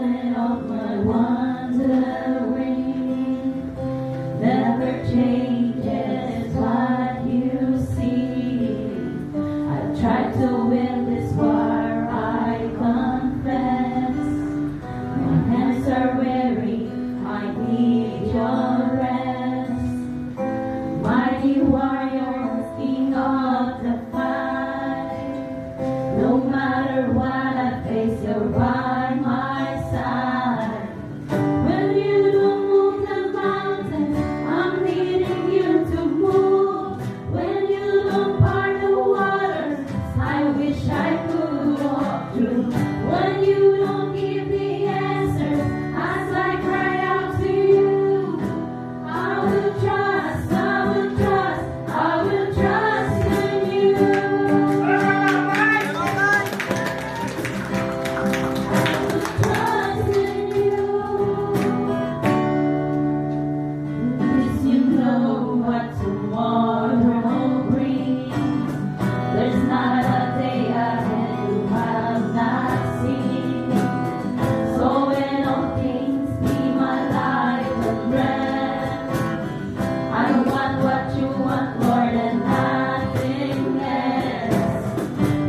moment of my wandering never changes what you see. I tried to win this war, I confess. My hands are weary, I need your rest. Mighty warriors, king of the fight. No matter what I face, you're by my side. When you don't move the mountains, I'm needing you to move. When you don't part the waters, I wish I could walk through. When you don't give the answers, as I cry out to you, I will trust, I will trust, I will trust in you. Trust in you. Because you know what tomorrow brings. There's not a day ahead you have not seen. So in all things, be my life and breath. I want what you want, Lord, and nothing else.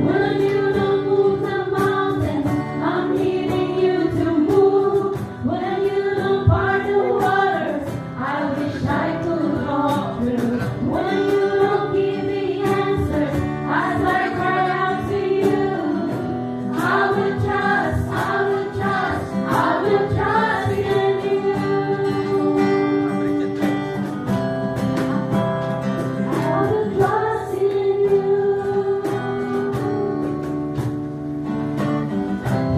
When you don't move the mountains, I'm needing you to move. When you don't part the waters, I wish I could walk through. When you don't give the answers, as I cry out to you, I will trust, I will trust, I will trust in you. I will trust in you.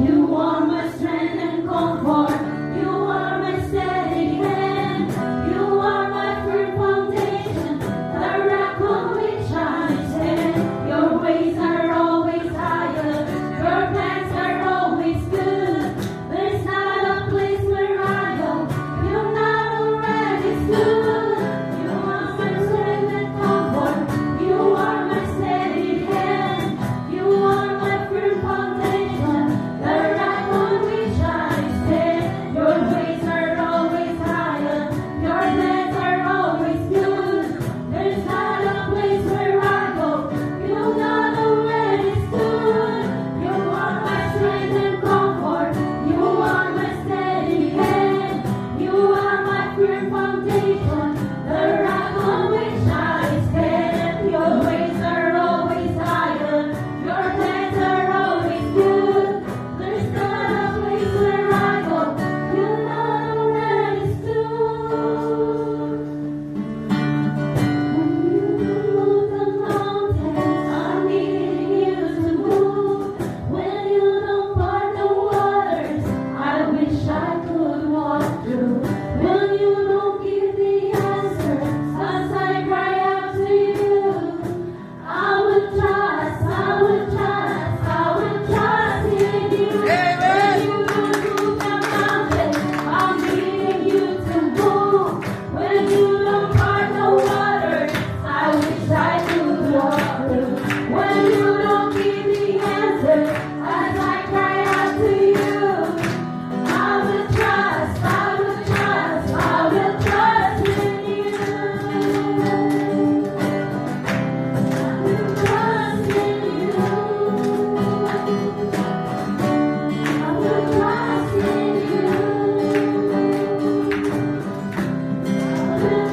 You are my strength and comfort. You are my steady hand. You are my firm foundation, the rock on which I stand. Your ways are always higher. Your plans are always good. There's not a place where I go you're not already stood. You are my strength and comfort. You are my steady hand. You are my firm foundation, the rock on which I stand. Your ways are always higher. Your plans are always good. There's not a place where I go you're not already stood. You are my strength and comfort. You are my steady hand. You are my firm foundation, the rock on which I stand. Your ways are always higher. Your plans are always good. There's not a place where I go you're not already stood. When you move the mountains, I'm needing you to move. When you don't part the waters, I wish I could walk through. When you don't give the answers, as I cry out to you, I will trust, I will trust, I will trust in you. When you don't move the mountains, I'm needing you to move. When you don't part the waters, I wish I could walk through. When you don't give the answers, as I cry out to you, I will trust, I will trust, I will trust in you. I will trust in you. I will trust in you. I will